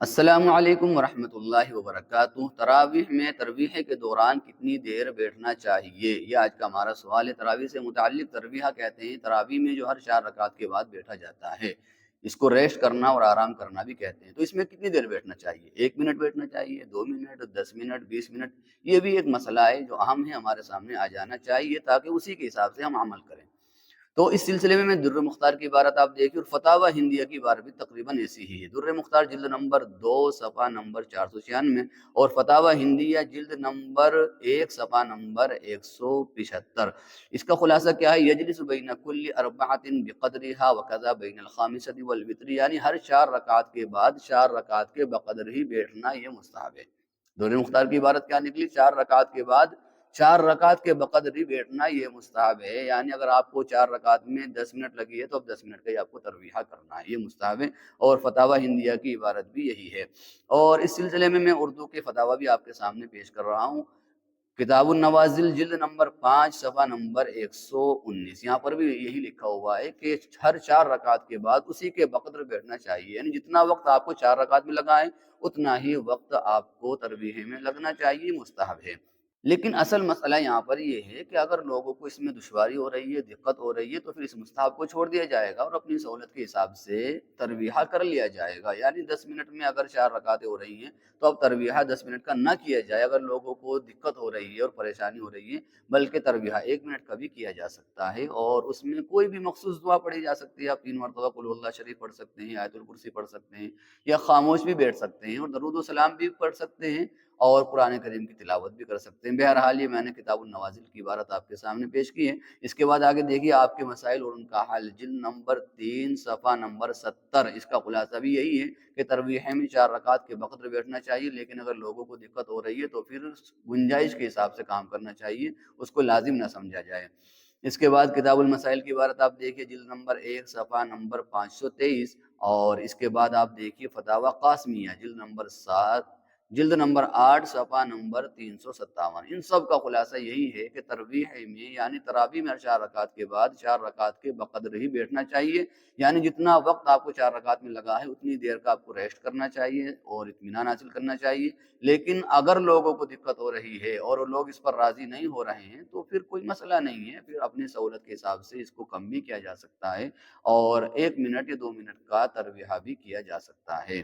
السلام علیکم ورحمۃ اللہ وبرکاتہ۔ تراویح میں ترویح کے دوران کتنی دیر بیٹھنا چاہیے؟ یہ آج کا ہمارا سوال ہے۔ تراویح سے متعلق ترویح کہتے ہیں تراویح میں جو ہر 4 رکعت کے بعد بیٹھا جاتا ہے، اس کو ریسٹ کرنا اور آرام کرنا بھی کہتے ہیں۔ تو اس میں کتنی دیر بیٹھنا چاہیے؟ 1 منٹ بیٹھنا چاہیے، 2 منٹ، 10 منٹ، 20 منٹ؟ یہ بھی ایک مسئلہ ہے جو اہم ہے، ہمارے سامنے آ جانا چاہیے تاکہ اسی کے حساب سے ہم عمل کریں۔ تو اس سلسلے میں در مختار کی عبارت آپ دیکھیں، اور فتاوی ہندیہ کی عبارت بھی تقریباً ایسی ہی ہے۔ در مختار جلد نمبر 2 صفحہ نمبر 496، اور فتاوی ہندیہ جلد نمبر 1 صفحہ نمبر 175۔ اس کا خلاصہ کیا ہے؟ یجلس بین کل اربعۃ بقدرها وکذا بین الخامسۃ والوتر، یعنی ہر 4 رکعت کے بعد 4 رکعت کے بقدر ہی بیٹھنا یہ مستحب ہے۔ در مختار کی عبارت کیا نکلی؟ 4 رکعت کے بعد 4 رکعت کے بقدر ہی بیٹھنا یہ مستحب ہے، یعنی اگر آپ کو 4 رکعت میں 10 منٹ لگی ہے تو اب 10 منٹ کا ہی آپ کو ترویحہ کرنا ہے، یہ مستحب ہے۔ اور فتاوی ہندیہ کی عبارت بھی یہی ہے۔ اور اس سلسلے میں اردو کے فتاوی بھی آپ کے سامنے پیش کر رہا ہوں۔ کتاب النوازل جلد نمبر 5 صفحہ نمبر 119، یہاں پر بھی یہی لکھا ہوا ہے کہ ہر 4 رکعت کے بعد اسی کے بقدر بیٹھنا چاہیے، یعنی جتنا وقت آپ کو 4 رکعت میں لگا ہے اتنا ہی وقت آپ کو ترویح میں لگنا چاہیے، مستحب ہے۔ لیکن اصل مسئلہ یہاں پر یہ ہے کہ اگر لوگوں کو اس میں دشواری ہو رہی ہے، دقت ہو رہی ہے، تو پھر اس مستحب کو چھوڑ دیا جائے گا اور اپنی سہولت کے حساب سے ترویحہ کر لیا جائے گا۔ یعنی 10 منٹ میں اگر 4 رکعتیں ہو رہی ہیں تو اب ترویحہ 10 منٹ کا نہ کیا جائے، اگر لوگوں کو دقت ہو رہی ہے اور پریشانی ہو رہی ہے، بلکہ ترویحہ 1 منٹ کا بھی کیا جا سکتا ہے، اور اس میں کوئی بھی مخصوص دعا پڑھی جا سکتی ہے۔ آپ 3 مرتبہ قل اللہ شریف پڑھ سکتے ہیں، آیت الکرسی پڑھ سکتے ہیں، یا خاموش بھی بیٹھ سکتے ہیں اور درود و سلام بھی پڑھ سکتے ہیں، اور قرآن کریم کی تلاوت بھی کر سکتے ہیں۔ بہرحال یہ میں نے کتاب النوازل کی عبارت آپ کے سامنے پیش کی ہے۔ اس کے بعد آگے دیکھیے آپ کے مسائل اور ان کا حل، جلد نمبر 3 صفحہ نمبر 70۔ اس کا خلاصہ بھی یہی ہے کہ ترویح میں 4 رکعت کے بقدر بیٹھنا چاہیے، لیکن اگر لوگوں کو دقت ہو رہی ہے تو پھر گنجائش کے حساب سے کام کرنا چاہیے، اس کو لازم نہ سمجھا جائے۔ اس کے بعد کتاب المسائل کی عبارت آپ دیکھیے، جلد نمبر 1 صفحہ نمبر 523، اور اس کے بعد آپ دیکھیے فتاوی قاسمیہ جلد نمبر 8 صفحہ نمبر 357۔ ان سب کا خلاصہ یہی ہے کہ ترویح میں یعنی تراویح میں 4 رکعت کے بعد 4 رکعت کے بقدر ہی بیٹھنا چاہیے، یعنی جتنا وقت آپ کو 4 رکعت میں لگا ہے اتنی دیر کا آپ کو ریسٹ کرنا چاہیے اور اطمینان حاصل کرنا چاہیے۔ لیکن اگر لوگوں کو دقت ہو رہی ہے اور لوگ اس پر راضی نہیں ہو رہے ہیں تو پھر کوئی مسئلہ نہیں ہے، پھر اپنی سہولت کے حساب سے اس کو کم بھی کیا جا سکتا ہے، اور 1 منٹ یا 2 منٹ کا ترویحہ بھی کیا جا سکتا ہے۔